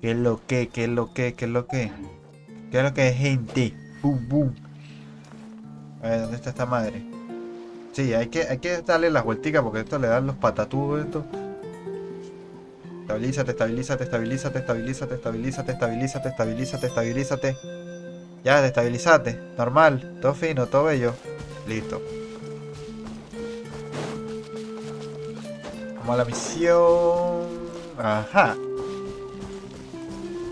¿Qué es lo que? ¿Qué es lo que? ¿Qué es lo que? ¿Qué es lo que es, gente? Boom, boom. A ver, ¿dónde está esta madre? Sí, hay que darle las vuelticas porque esto le dan los patatús esto. Estabilízate, estabilízate, estabilízate, estabilízate, estabilízate, estabilízate, estabilízate, estabilízate. Ya, destabilizate. Normal, todo fino, todo bello. Listo. Vamos a la misión. Ajá.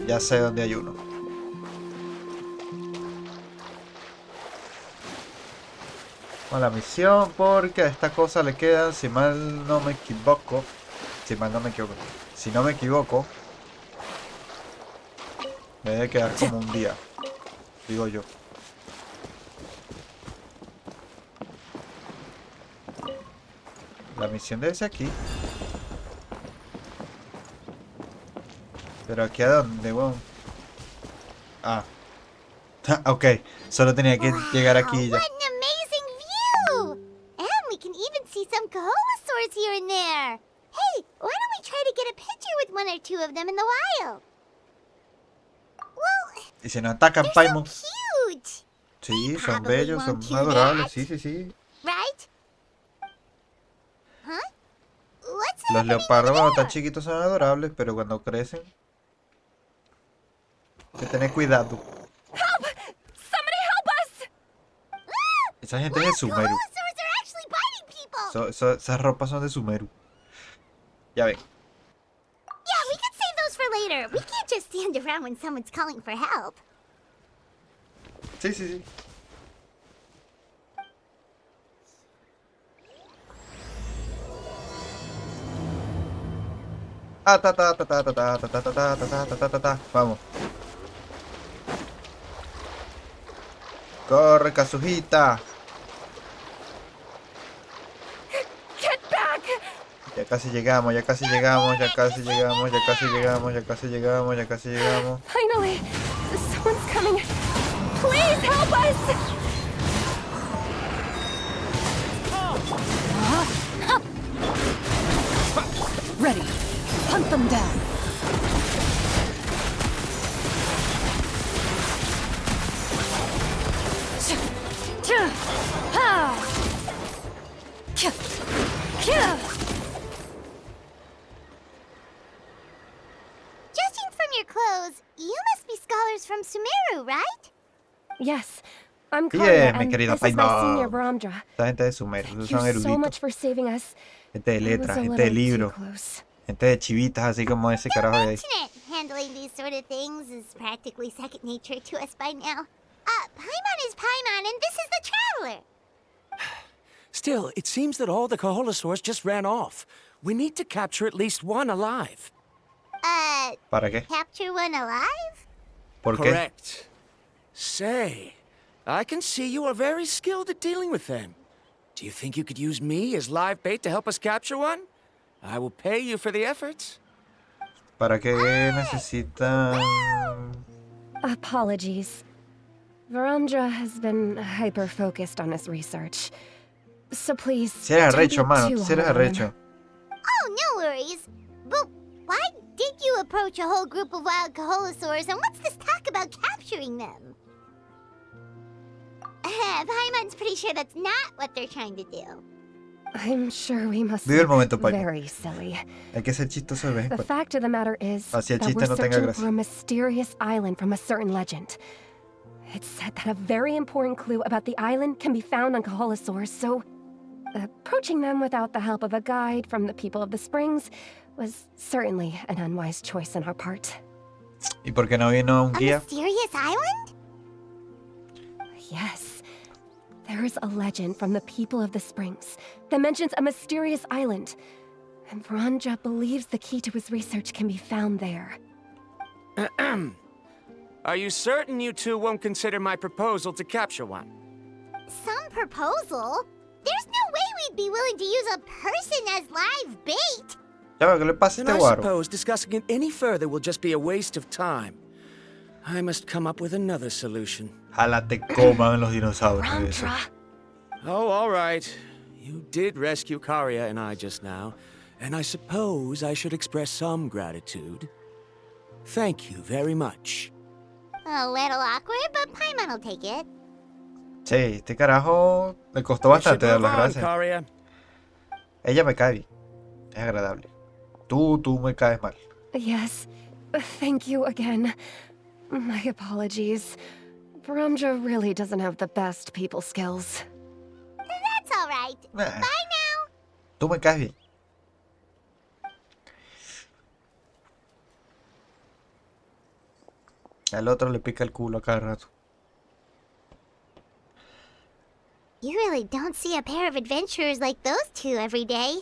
Ya sé dónde hay uno. Vamos a la misión porque a esta cosa le quedan, si mal no me equivoco. Si mal no me equivoco. Si no me equivoco, me debe quedar como un día. Digo yo. La misión debe ser aquí. Pero aquí a dónde, weón. Ah. Ok. Solo tenía que llegar aquí y ya. What an amazing view! And we can even see some Kaholasaurs here and there. Hey, why don't we try to get a picture with one or two of them in the wild? Well, Y si nos atacan, they're so Paimon. cute, Sí, son probably bellos, won't son do adorables. that. Sí, sí, sí. right? Huh? What's Los happening leopardos over cuando están there? chiquitos son adorables, pero cuando crecen, hay que tener cuidado. Help! Somebody help us! Esa gente es de Look, Sumeru. Kaholasaurs are actually biting people. Esas ropas son de Sumeru. Ya ven. Yeah, we could save those for later. We can't just stand around when someone's calling for help. Sí, sí, sí. Ah, ta, ta, ta, ta, ta, ta, ta, ta, ta, ta, ta, ta, ta, ta, ta. Vamos. Corre, Kazuhita. Get back! Ya casi llegamos, ya casi llegamos, ya casi llegamos, ya casi llegamos, ya casi llegamos, ya casi llegamos. Finally! Someone's coming. Please help us! Ready. Hunt them down. Judging from your clothes, you must be scholars from Sumeru, right? Yes, I'm Sí, Claudia, mi and querido this is my senior Paimon. Varamdra. Esta gente de Sumeru, esos Thank you son so eruditos. much for saving us. Gente de I was letras, a gente de little too libros, close. gente de chivitas, así como ese carajo de ahí. Mention it. Handling these sort of things is practically second nature to us by now. Paimon is Paimon, and this is the Traveler. Still, it seems that all the Kaholasaurs just ran off. We need to capture at least one alive. ¿Para qué? Capture one alive? ¿Por qué? Correct. Say, I can see you are very skilled at dealing with them. Do you think you could use me as live bait to help us capture one? I will pay you for the efforts. ¿Para qué necesitan? Apologies. Varamdra has been hyper-focused on his research. So please, Si eres don't arrecho, be mano, too si eres hard on him. arrecho. Oh, no worries. But why did you approach a whole group of wild Kaholasaurs, and what's this talk about capturing them? Paimon's pretty sure that's not what they're trying to do. I'm sure we must Vive el look momento, Paimon. very silly. Hay que ser chistoso de vez en The cuando. fact of the matter is Así el that chiste we're no tenga searching gracia. for a mysterious island from a certain legend. It's said that a very important clue about the island can be found on Kaholasaurs, so approaching them without the help of a guide from the people of the springs was certainly an unwise choice on our part. ¿Y por qué no vino un A guía? mysterious island? Yes, there is a legend from the people of the springs that mentions a mysterious island, and Varamdra believes the key to his research can be found there. Are you certain you two won't consider my proposal to capture one? Some proposal? There's no way we'd be willing to use a person as live bait. Ya veo, ¿qué le pasa a Then este I guaro? suppose discussing it any further will just be a waste of time. I must come up with another solution. Ojalá te coman los dinosaurios. Eso. Varamdra! Oh, all right. You did rescue Karia and I just now, and I suppose I should express some gratitude. Thank you very much. A little awkward, but Paimon will take it. Sí, este carajo le costó We should bastante dar move las on, gracias. Karia. Ella me cae bien. Es agradable. Tú me caes mal. Yes, thank you again. My apologies. Brumja really doesn't have the best people skills. That's all right. Nah, Bye now. tú me caes bien. Al otro le pica el culo a cada rato. You really don't see a pair of adventurers like those two every day.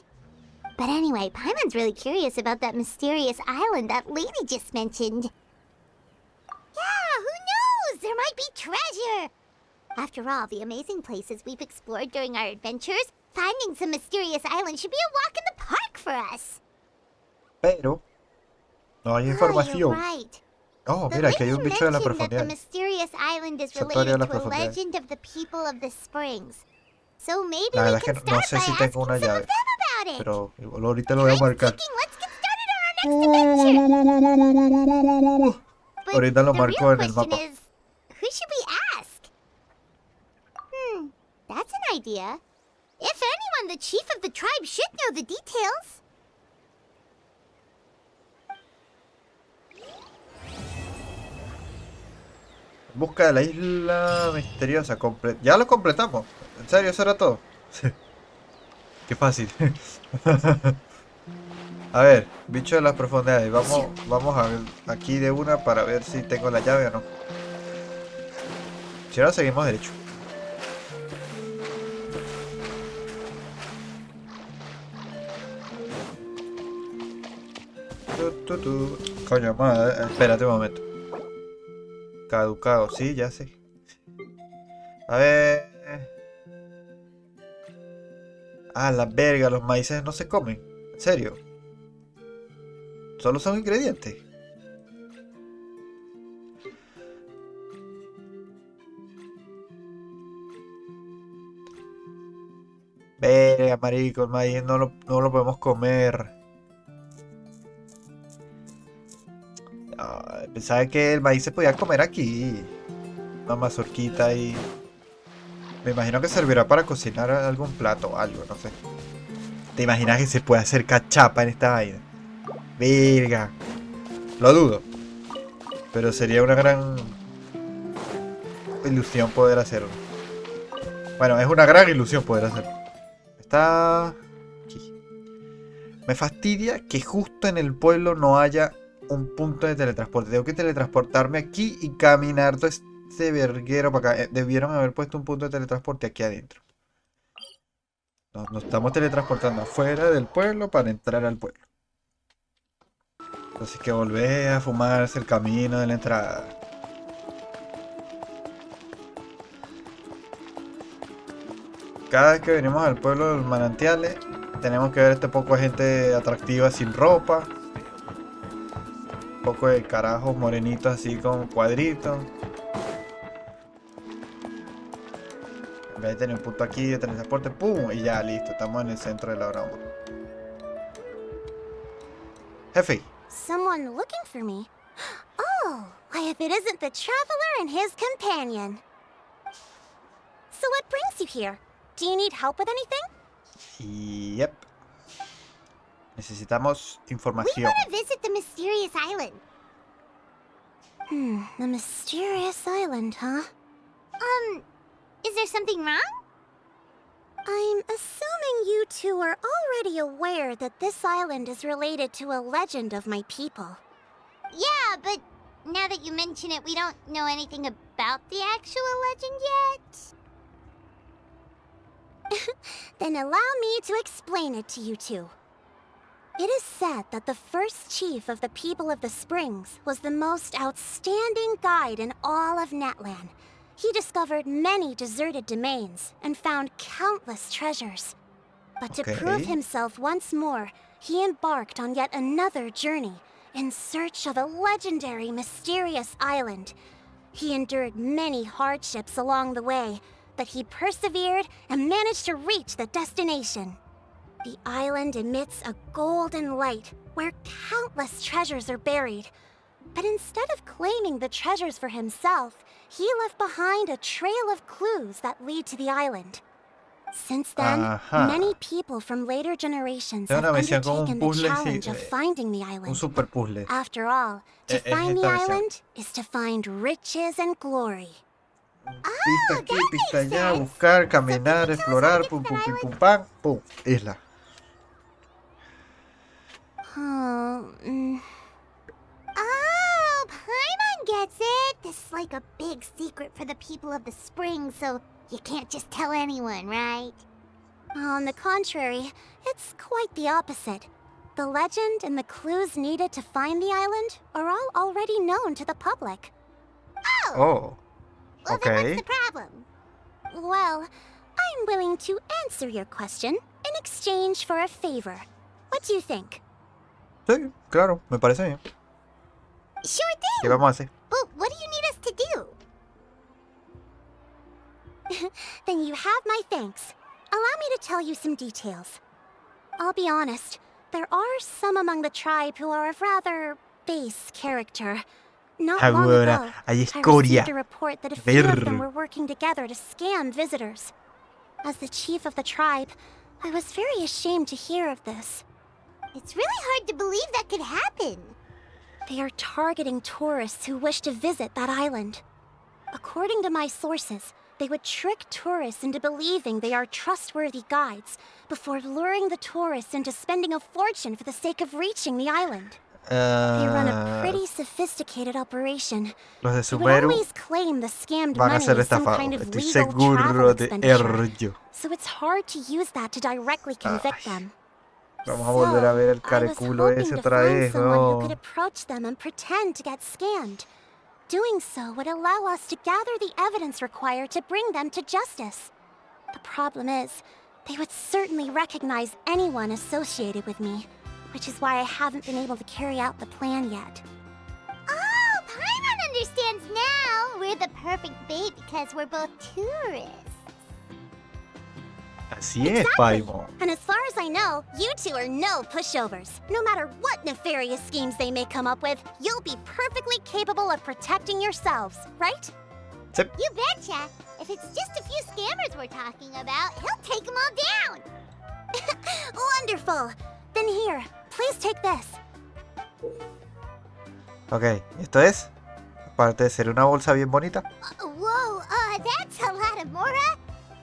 But anyway, Paimon's really curious about that mysterious island that lady just mentioned. Yeah, who knows? There might be treasure! After all the amazing places we've explored during our adventures, finding some mysterious island should be a walk in the park for us. Pero no hay Oh, you're información. right. Oh, The mira, aquí hay lady un bicho de la mentioned that the profundidad. mysterious island is Santuario de related las to a profundidades. legend of the people of the springs. So maybe La we verdad es can que no start sé by si asking tengo una some llave. of them about it. Pero igual ahorita lo voy a Time's marcar. ticking. Let's get started on our next adventure. But Ahorita lo the marco real en el question mapa. is, who should we ask? That's an idea. If anyone, the chief of the tribe should know the details. Busca de la isla misteriosa. Ya lo completamos. ¿En serio? ¿Eso era todo? Qué fácil. A ver, bicho de las profundidades. Vamos a ver aquí de una para ver si tengo la llave o no. Si ahora seguimos derecho. Coño, madre, espérate un momento. Caducado, sí, ya sé. A ver. Ah, la verga, los maíces no se comen. ¿En serio? Solo son ingredientes. Verga, marico, el maíz no lo podemos comer. Pensaba que el maíz se podía comer aquí. Una mazorquita y... Me imagino que servirá para cocinar algún plato o algo, no sé. ¿Te imaginas que se puede hacer cachapa en esta vaina? Verga. Lo dudo. Pero sería una gran ilusión poder hacerlo. Bueno, es una gran ilusión poder hacerlo. Está aquí. Me fastidia que justo en el pueblo no haya un punto de teletransporte. Tengo que teletransportarme aquí y caminar todo este verguero para acá. Debieron haber puesto un punto de teletransporte aquí adentro. Nos estamos teletransportando afuera del pueblo para entrar al pueblo. Entonces que volver a fumarse el camino de la entrada. Cada vez que venimos al pueblo de los manantiales, tenemos que ver este poco de gente atractiva sin ropa. Un poco de carajos morenitos así con cuadritos. En vez de tener un punto aquí de transporte, ¡pum! Y ya, listo, estamos en el centro de la broma. Jefe. Someone looking for me? Oh, why if it isn't the traveler and his companion. So what brings you here? Do you need help with anything? Yep. Necesitamos We información. want to visit the mysterious island. The mysterious island, huh? Is there something wrong? I'm assuming you two are already aware that this island is related to a legend of my people. Yeah, but now that you mention it, we don't know anything about the actual legend yet. Then allow me to explain it to you two. It is said that the first chief of the people of the Springs was the most outstanding guide in all of Natlan. He discovered many deserted domains and found countless treasures. But to prove himself once more, he embarked on yet another journey in search of a legendary, mysterious island. He endured many hardships along the way, but he persevered and managed to reach the destination. The island emits a golden light where countless treasures are buried. But instead of claiming the treasures for himself, he left behind a trail of clues that lead to the island. Since then, Ajá. many people from later generations Es have una misión como un undertaken the puzzle, sí, challenge of finding the un island. super puzzle. After all, to Es find the esta misión. island is to find riches and glory. Pista aquí, pista makes allá, sense. buscar, So caminar, can you tell us how to explorar, get to pum that pum pum island? pum pam, pum, isla. Oh, Paimon gets it. This is like a big secret for the people of the spring, so you can't just tell anyone, right? On the contrary, it's quite the opposite. The legend and the clues needed to find the island are all already known to the public. Oh, Well, okay. then what's the problem? Well, I'm willing to answer your question in exchange for a favor. What do you think? Sí, claro, me parece bien. Sure ¿Qué vamos a hacer? But what do you need us to do? Then you have my thanks. Allow me to tell you some details. I'll be honest, there are some among the tribe who are of rather base character. Not long Ahora, ago, hay I escoria. received a report that a few of them Ver. were working together to scam visitors. As the chief of the tribe, I was very ashamed to hear of this. It's really hard to believe that could happen. They are targeting tourists who wish to visit that island. According to my sources, they would trick tourists into believing they are trustworthy guides before luring the tourists into spending a fortune for the sake of reaching the island. They run a pretty sophisticated operation. Los de They would Sumeru always claim the scammed van a money ser is some estafados. kind of Estoy legal travel seguro de expenditure. ello. So it's hard to use that to directly convict Ay. them. Vamos a volver a ver el I was careculo hoping ese to otra find vez, someone who could ¿no? approach them and pretend to get scammed. Doing so would allow us to gather the evidence required to bring them to justice. The problem is, they would certainly recognize anyone associated with me, which is why I haven't been able to carry out the plan yet. Oh, Paimon understands now! We're the perfect bait because we're both tourists. Así es, Paimon. And as far as I know, you two are no pushovers. No matter what nefarious schemes they may come up with, you'll be perfectly capable of protecting yourselves, right? Sí. You betcha. If it's just a few scammers we're talking about, he'll take them all down. Wonderful. Then here, please take this. Ok, ¿esto es? Aparte de ser una bolsa bien bonita. Whoa, that's a lot of Mora.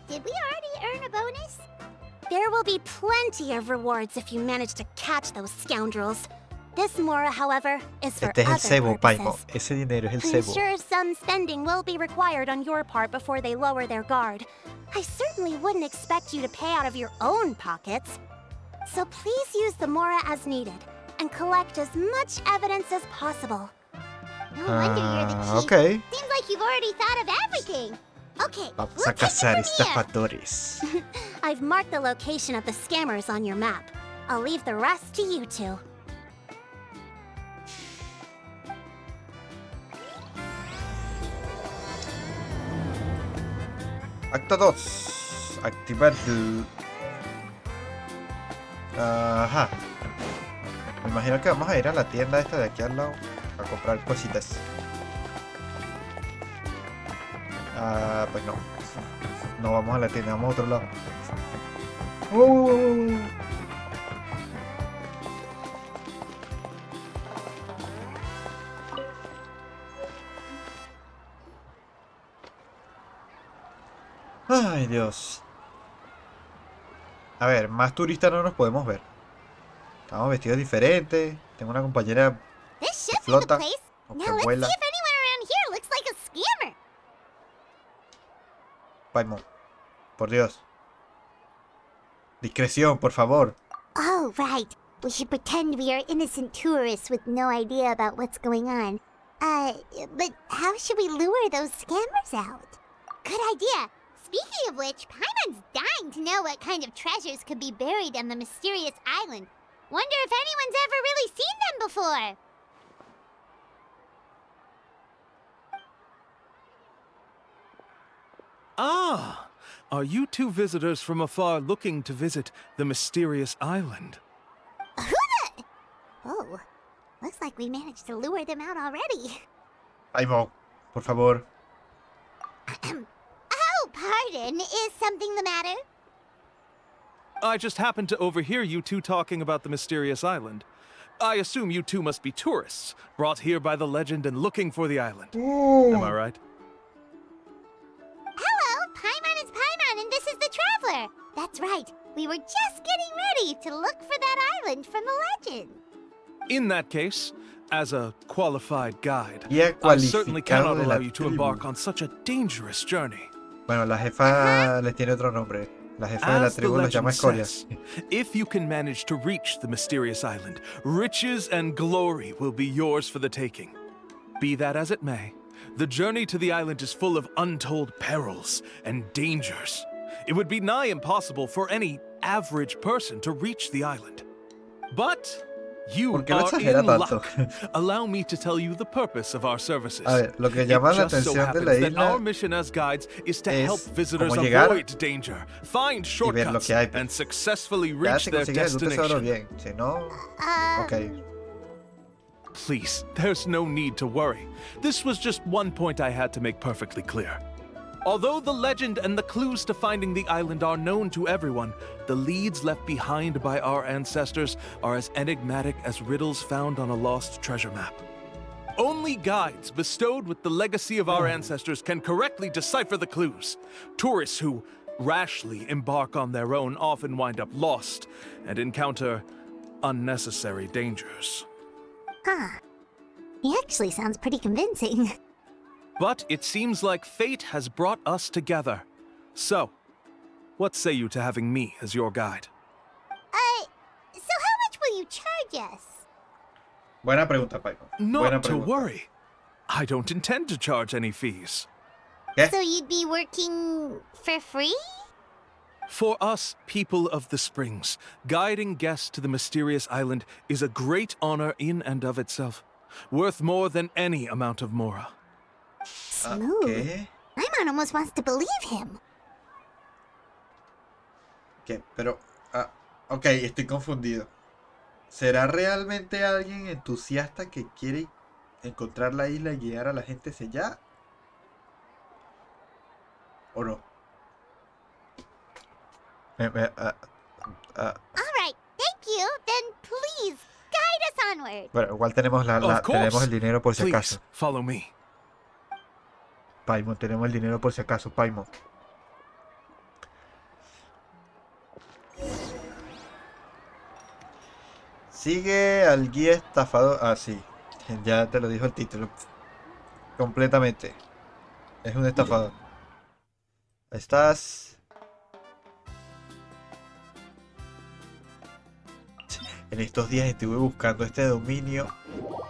Did we already earn a bonus? There will be plenty of rewards if you manage to catch those scoundrels. This Mora, however, is for Este es el other cebo, Paimon. purposes. Ese dinero es el I'm cebo. sure some spending will be required on your part before they lower their guard. I certainly wouldn't expect you to pay out of your own pockets. So please use the Mora as needed and collect as much evidence as possible. No wonder you're the chief. Ok. Seems like you've already thought of everything. Okay, Vamos we'll a take it cazar from here. estafadores. I've marked the location of the scammers on your map. I'll leave the rest to you two. Acto 2. Activar el... Ajá. Me imagino que vamos a ir a la tienda esta de aquí al lado a comprar cositas. Pues no. No vamos a la tienda, vamos a otro lado. Ay, Dios. A ver, más turistas no nos podemos ver. Estamos vestidos diferentes. Tengo una compañera This should be the flota. place. O Now que let's vuela. see if anyone around here looks like a scammer. Paimon. Por Dios. Discreción, por favor. Oh, right. We should pretend we are innocent tourists with no idea about what's going on. But how should we lure those scammers out? Good idea. Speaking of which, Paimon's dying to know what kind of treasures could be buried on the mysterious island. Wonder if anyone's ever really seen them before. Ah! Are you two visitors from afar looking to visit the mysterious island? Oh. Looks like we managed to lure them out already. Paimon, por favor. Oh, pardon. Is something the matter? I just happened to overhear you two talking about the mysterious island. I assume you two must be tourists, brought here by the legend and looking for the island. Am I right? Hello, Paimon is Paimon, and this is the Traveler. That's right. We were just getting ready to look for that island from the legend. In that case, as a qualified guide, Ya I certainly cualificado cannot de la allow you to tribu. embark on such a dangerous journey. Bueno, la jefa les tiene otro nombre. La jefa de la As the tribu los llama legend escorias. says, if you can manage to reach the mysterious island, riches and glory will be yours for the taking. Be that as it may, the journey to the island is full of untold perils and dangers. It would be nigh impossible for any average person to reach the island. But you ¿Por qué lo are exagera in tanto? luck. Allow me to tell you the purpose of our services. A ver, lo que It llama la just so atención de la happens that isla our mission as guides is to es help visitors cómo llegar avoid danger, find y ver lo shortcuts, que hay. and successfully Ya reach se their consigue el tesoro destination. bien. Si no, ok. Please, there's no need to worry. This was just one point I had to make perfectly clear. Although the legend and the clues to finding the island are known to everyone, the leads left behind by our ancestors are as enigmatic as riddles found on a lost treasure map. Only guides bestowed with the legacy of our ancestors can correctly decipher the clues. Tourists who rashly embark on their own often wind up lost and encounter unnecessary dangers. Huh. He actually sounds pretty convincing. But it seems like fate has brought us together. So, what say you to having me as your guide? So how much will you charge us? Buena pregunta, Paimon. Not Buena to pregunta. worry. I don't intend to charge any fees. ¿Qué? So you'd be working for free? For us, people of the Springs, guiding guests to the mysterious island is a great honor in and of itself, worth more than any amount of mora. Smooth. ¿Qué? Paimon almost wants to believe him. ¿Qué? Pero, ok, estoy confundido. ¿Será realmente alguien entusiasta que quiere encontrar la isla y guiar a la gente hacia allá? ¿O no? All right, thank you. Then please guide us onward. Bueno, igual tenemos, Of course. tenemos el dinero por si Please, acaso. follow me. Paimon, tenemos el dinero por si acaso, Paimon. Sigue al guía estafador. Ah, sí. Ya te lo dijo el título. Completamente. Es un estafador. Estás... En estos días estuve buscando este dominio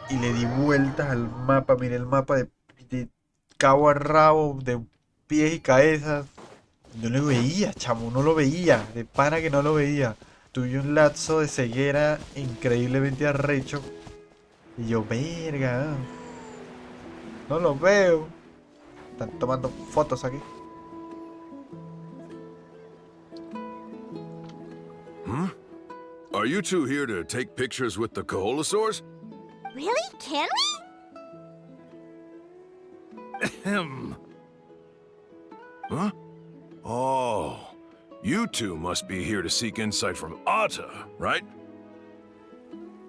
y le di vueltas al mapa. Miré el mapa de cabo a rabo, de pies y cabezas. No lo veía, chamo, no lo veía. De pana que no lo veía. Tuve un lapso de ceguera increíblemente arrecho. Y yo, verga. No lo veo. Están tomando fotos aquí. Are you two here to take pictures with the Koholosaurs? Really? Can we? Ahem. Huh? Oh, you two must be here to seek insight from Atta, right?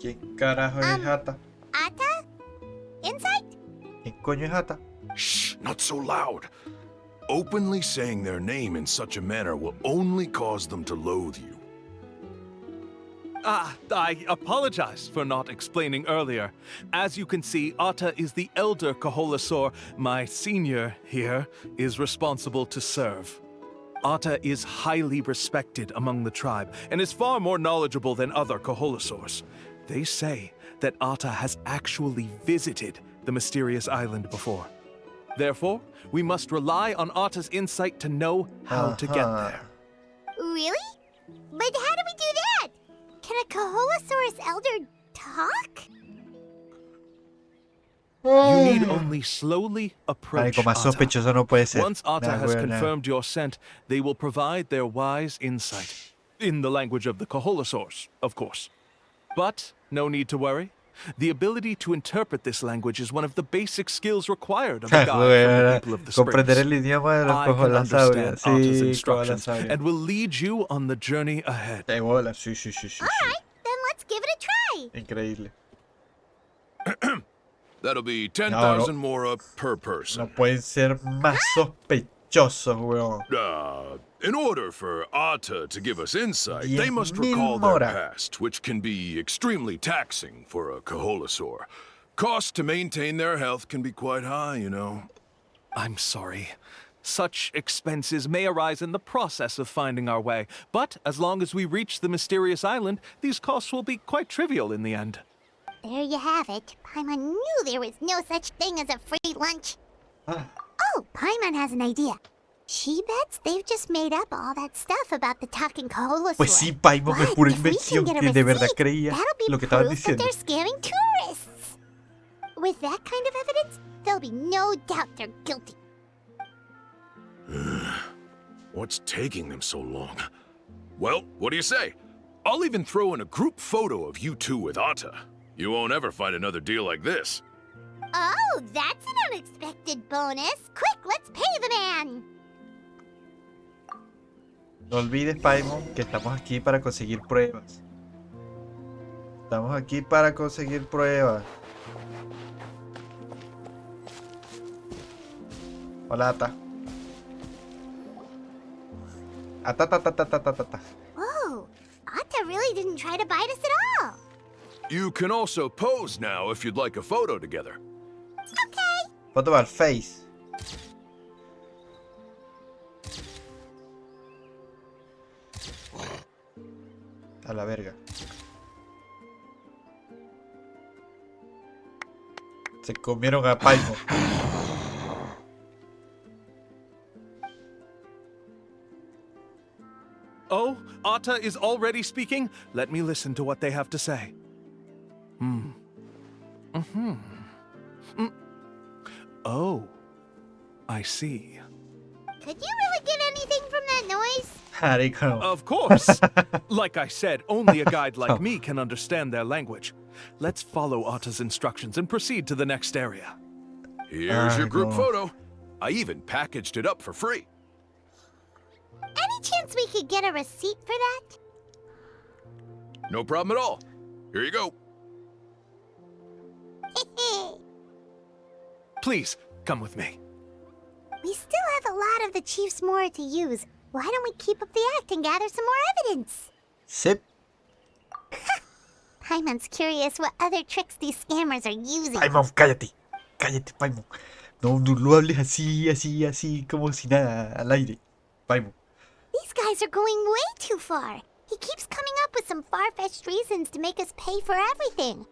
¿Quién carajo es Hata? Atta? Insight? ¿Quién coño es Hata? Shh, not so loud. Openly saying their name in such a manner will only cause them to loathe you. I apologize for not explaining earlier. As you can see, Atta is the elder Koholosaur. My senior here is responsible to serve. Atta is highly respected among the tribe and is far more knowledgeable than other Koholosaurs. They say that Atta has actually visited the mysterious island before. Therefore, we must rely on Atta's insight to know how to get there. Really? But how do we do that? Can a Koholosaurus elder talk? You need only slowly approach Marico, más Atta. sospechoso no puede ser. Once Atta Nah, has weón, nah. confirmed your scent, they will provide their wise insight. In the language of the Koholosaurs, of course. But no need to worry. The ability to interpret this language is one of the basic skills required of a guide from the people of the Comprender springs. el idioma de los I can cojolasaurios. understand Arta's Sí, instructions cojolasaurios. and will lead you on the journey ahead. De bola, sí, sí, sí, sí. sí. Alright, then let's give it a try. Increíble. That'll be 10,000 mora per No person. pueden ser más sospechosos, weón. In order for Ata to give us insight, they must 10,000 recall their mora. past, which can be extremely taxing for a Kaholasaur. Cost to maintain their health can be quite high, you know. I'm sorry. Such expenses may arise in the process of finding our way, but as long as we reach the mysterious island, these costs will be quite trivial in the end. There you have it. Paimon knew there was no such thing as a free lunch. Ah. Oh, Paimon has an idea. She bets they've just made up all that stuff about the talking Kaholosaur. Pues sí, Paimon, es But pura if we can invención. get a Que de verdad receipt, creía that'll be lo que estaban proof that diciendo. they're scamming tourists. With that kind of evidence, there'll be no doubt they're guilty. What's taking them so long? Well, what do you say? I'll even throw in a group photo of you two with Ata. You won't ever find another deal like this. Oh, that's an unexpected bonus. Quick, let's pay the man. No olvides, Paimon, que estamos aquí para conseguir pruebas. Estamos aquí para conseguir pruebas. Hola, Ata. Ata, ta, ta, ta, ta, ta, ta, ta. Whoa, Ata really didn't try to bite us at all. You can also pose now if you'd like a photo together. Okay. Foto al face. A la verga. Se comieron a Paimon. Oh, Ata is already speaking? Let me listen to what they have to say. Oh, I see. Could you really get anything from that noise? Marico. Of course! Like I said, only a guide like me can understand their language. Let's follow Ata's instructions and proceed to the next area. Here's your group God. photo. I even packaged it up for free. Any chance we could get a receipt for that? No problem at all. Here you go. Please, come with me. We still have a lot of the Chief's more to use. Why don't we keep up the act and gather some more evidence? Sip. Paimon's curious what other tricks these scammers are using. Paimon, cállate. Cállate, Paimon. No, no lo hables así, así, así, como si nada, al aire. Paimon. These guys are going way too far. He keeps coming up with some far-fetched reasons to make us pay for everything.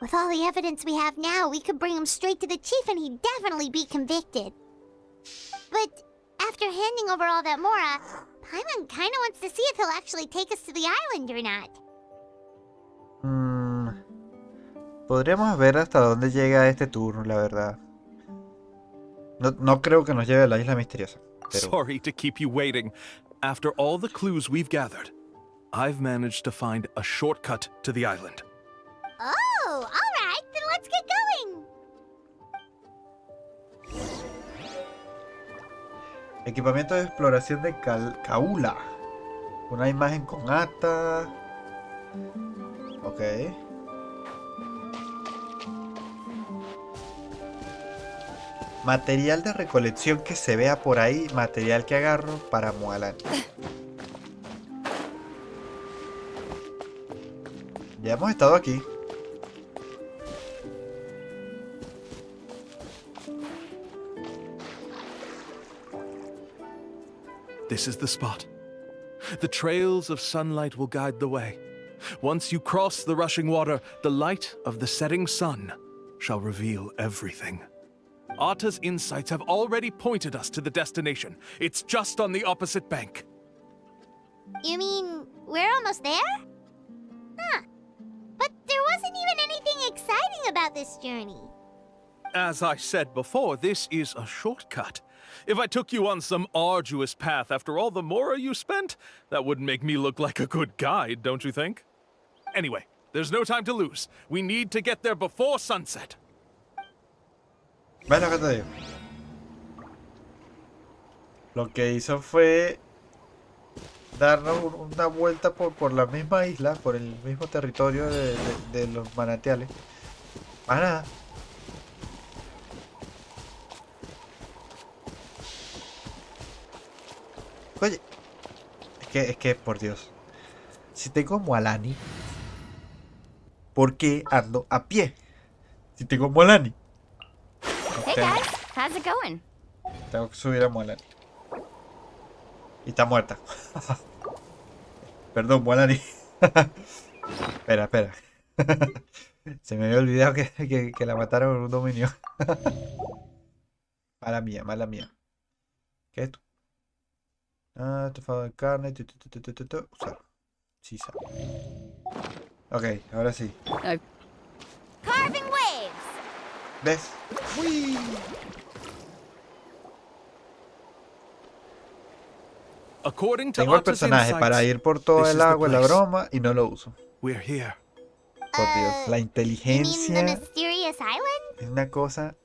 With all the evidence we have now, we could bring him straight to the chief and he'd definitely be convicted. But after handing over all that Mora, Paimon kinda wants to see if he'll actually take us to the island or not. Podríamos ver hasta dónde llega este turno, la verdad. No creo que nos lleve a la isla misteriosa. Pero... Sorry to keep you waiting. After all the clues we've gathered, I've managed to find a shortcut to the island. Oh, alright, then let's get going! Equipamiento de exploración de Kaula. Una imagen con Ata. Ok. Material de recolección que se vea por ahí. Material que agarro para Mualani. Ya hemos estado aquí. This is the spot. The trails of sunlight will guide the way. Once you cross the rushing water, the light of the setting sun shall reveal everything. Ata's insights have already pointed us to the destination. It's just on the opposite bank. You mean, we're almost there? Huh. But there wasn't even anything exciting about this journey. As I said before, this is a shortcut. If I took you on some arduous path after all the Mora you spent, that wouldn't make me look like a good guide, don't you think? Anyway, There's no time to lose. We need to get there before sunset. ¿Ves lo que te digo? Lo que hizo fue darnos una vuelta por la misma isla, por el mismo territorio de los manantiales. Más nada. Oye, es que, por Dios. Si tengo Mualani, ¿por qué ando a pie? Si tengo Mualani. Hey guys, how's it going? Tengo que subir a Mualani. Y está muerta. Perdón, Mualani. Espera. Se me había olvidado que la mataron en un dominio. Mala mía. ¿Qué es esto? Estofado de carne. Usar. Sí, sabe. Ok, ahora sí. Carving waves. ¿Ves? ¡Uy! According to Tengo el Otto's personaje para insights, ir por todo this el is the agua y la place. broma y no lo uso. We're here. Por Dios, la You mean the inteligencia mysterious island? es una cosa.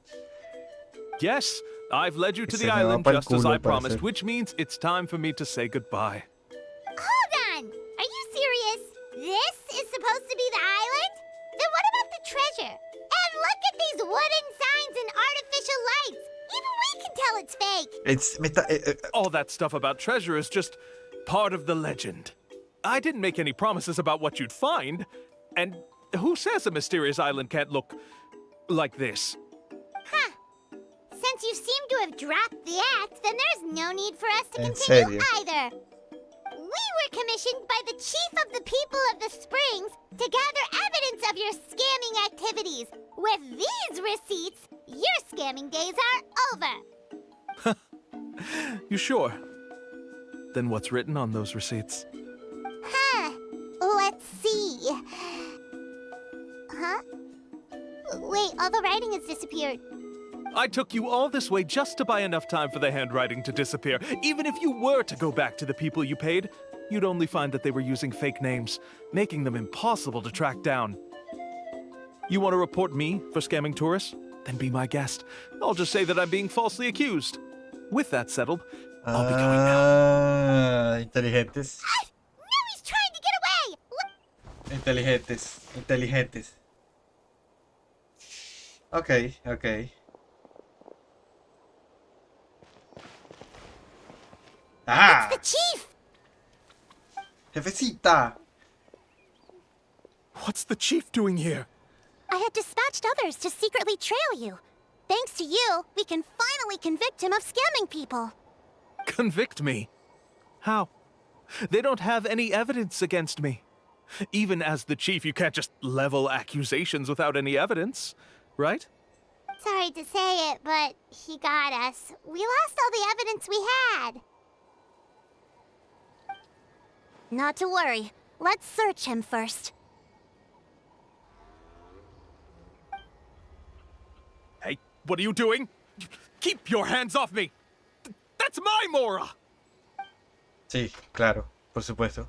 Yes, I've led you to Se the me va island pa'l just as culo, I al promised, parecer. which means it's time for me to say goodbye. Hold on! Are you serious? This is supposed to be the island? Then what about the treasure? And look at these wooden signs and artificial lights! Even we can tell it's fake! All that stuff about treasure is just part of the legend. I didn't make any promises about what you'd find. And who says a mysterious island can't look like this? Huh. Since you seem to have dropped the act, then there's no need for us to ¿En continue serio? either. We were commissioned by the chief of the people of the Springs to gather evidence of your scamming activities. With these receipts, your scamming days are over. You sure? Then what's written on those receipts? Huh. Let's see. Huh? Wait, all the writing has disappeared. I took you all this way just to buy enough time for the handwriting to disappear. Even if you were to go back to the people you paid, you'd only find that they were using fake names, making them impossible to track down. You want to report me for scamming tourists? Then be my guest. I'll just say that I'm being falsely accused. With that settled, I'll be going now. Inteligentes. No, he's trying to get away! Look, Inteligentes. Ok. ¡Ah! the chief! ¡Jefecita! What's the chief doing here? I had dispatched others to secretly trail you. Thanks to you, we can finally convict him of scamming people. Convict me? How? They don't have any evidence against me. Even as the chief, you can't just level accusations without any evidence, right? Sorry to say it, but he got us. We lost all the evidence we had. Not to worry. Let's search him first. Hey, what are you doing? Keep your hands off me! That's my Mora! Sí, claro, por supuesto.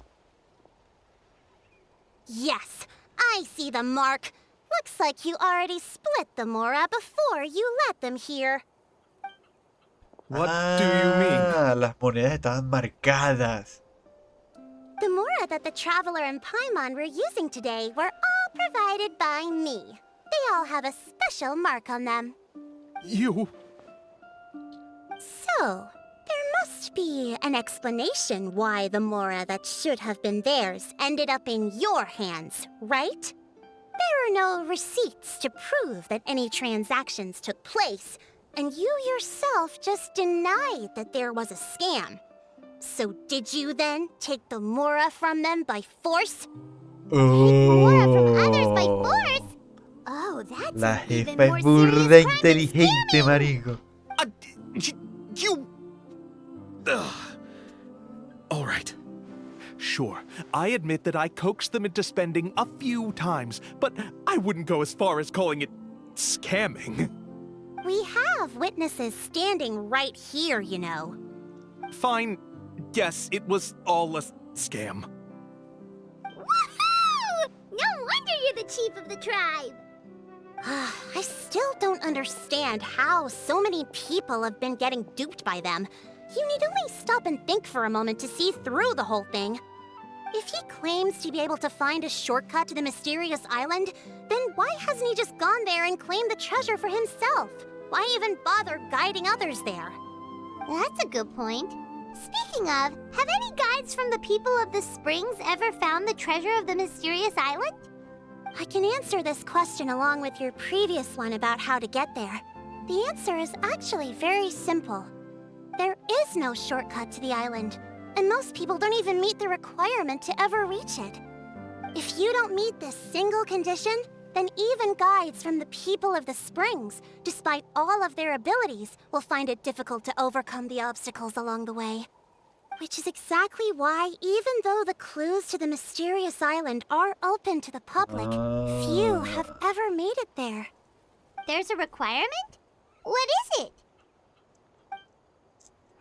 Yes, I see the mark. Looks like you already split the Mora before you let them here. What do you mean? Las monedas estaban marcadas. The Mora that the Traveler and Paimon were using today were all provided by me. They all have a special mark on them. You... So, there must be an explanation why the Mora that should have been theirs ended up in your hands, right? There are no receipts to prove that any transactions took place, and you yourself just denied that there was a scam. So did you then take the Mora from them by force? Mora from others by force? Oh, that's La an even jefa more es burda serious crime than inteligente, scamming. marico. You... Ugh. All right. Sure, I admit that I coaxed them into spending a few times, but I wouldn't go as far as calling it scamming. We have witnesses standing right here, you know. Fine. Yes, it was all a scam. Woohoo! No wonder the chief of the tribe. I still don't understand how so many people have been getting duped by them. You need only stop and think for a moment to see through the whole thing. If he claims to be able to find a shortcut to the mysterious island, then why hasn't he just gone there and claimed the treasure for himself? Why even bother guiding others there? That's a good point. Speaking of, have any guides from the people of the springs ever found the treasure of the mysterious island? I can answer this question along with your previous one about how to get there. The answer is actually very simple. There is no shortcut to the island, and most people don't even meet the requirement to ever reach it. If you don't meet this single condition, then even guides from the people of the springs, despite all of their abilities, will find it difficult to overcome the obstacles along the way. Which is exactly why, even though the clues to the mysterious island are open to the public, few have ever made it there. There's a requirement? What is it?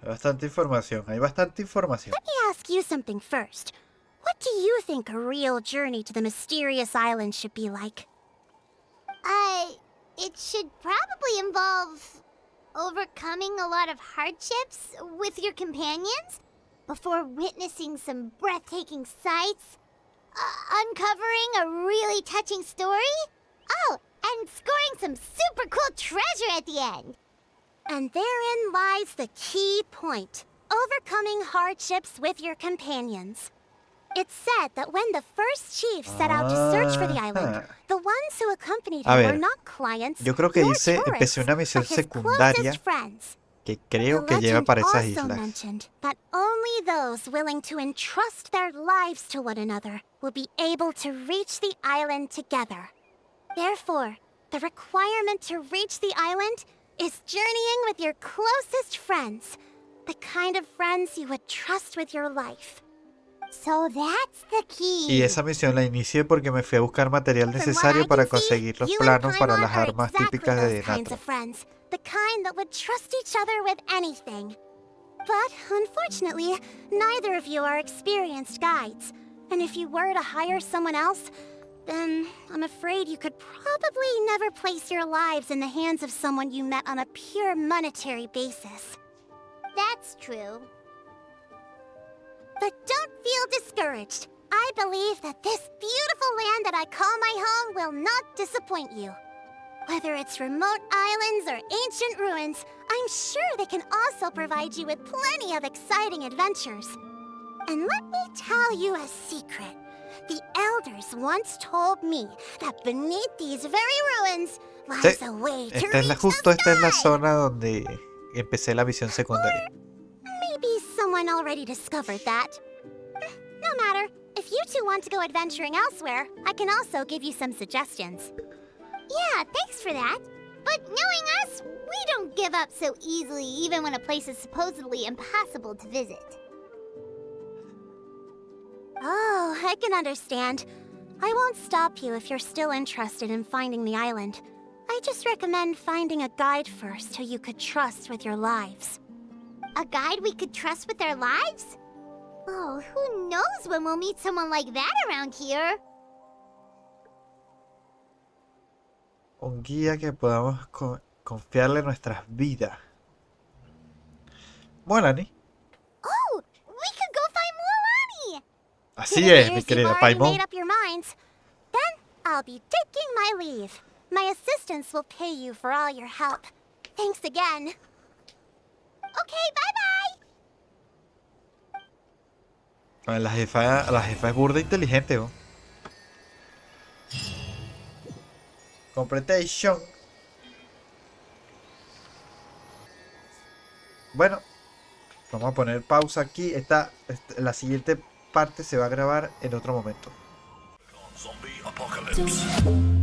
Bastante información, hay bastante información. Let me ask you something first. What do you think a real journey to the mysterious island should be like? It should probably involve overcoming a lot of hardships with your companions before witnessing some breathtaking sights, uncovering a really touching story, oh, and scoring some super cool treasure at the end. And therein lies the key point. Overcoming hardships with your companions. It's said that when the first chief set out to search for the island, the ones who accompanied him were not clients, yo creo que nor dice, tourists, empecé una misión but his secundaria closest friends. que creo que The lleva legend para esas also islas. mentioned that only those willing to entrust their lives to one another will be able to reach the island together. Therefore, the requirement to reach the island is journeying with your closest friends, the kind of friends you would trust with your life. So that's the key. Y esa misión la inicié porque me fui a buscar material necesario para conseguir los planos para las armas típicas de Tanto. The kind that would trust each other with anything. But unfortunately, neither of you are experienced guides. And if you were to hire someone else, then I'm afraid you could probably never place your lives in the hands of someone you met on a pure monetary basis. That's true. But don't feel discouraged. I believe that this beautiful land that I call my home will not disappoint you. Whether it's remote islands or ancient ruins, I'm sure they can also provide you with plenty of exciting adventures. And let me tell you a secret. The elders once told me that beneath these very ruins lies a way to reach Justo the esta es la sky. zona donde empecé la misión secundaria. Maybe someone already discovered that. No matter. If you two want to go adventuring elsewhere, I can also give you some suggestions. Yeah, thanks for that. But knowing us, we don't give up so easily even when a place is supposedly impossible to visit. Oh, I can understand. I won't stop you if you're still interested in finding the island. I just recommend finding a guide first who you could trust with your lives. A guide we could trust with our lives? Oh, who knows when we'll meet someone like that around here? Un guía que podamos confiarle nuestras vidas. Mualani. Oh, we could go find Mualani! Así It es, mi appears you've querida already Paimon. made up your minds. Then I'll be taking my leave. My assistants will pay you for all your help. Thanks again. Okay, bye-bye! La jefa es burda inteligente, ¿no? Completation. Bueno, vamos a poner pausa aquí. La siguiente parte se va a grabar en otro momento. Zombie apocalypse.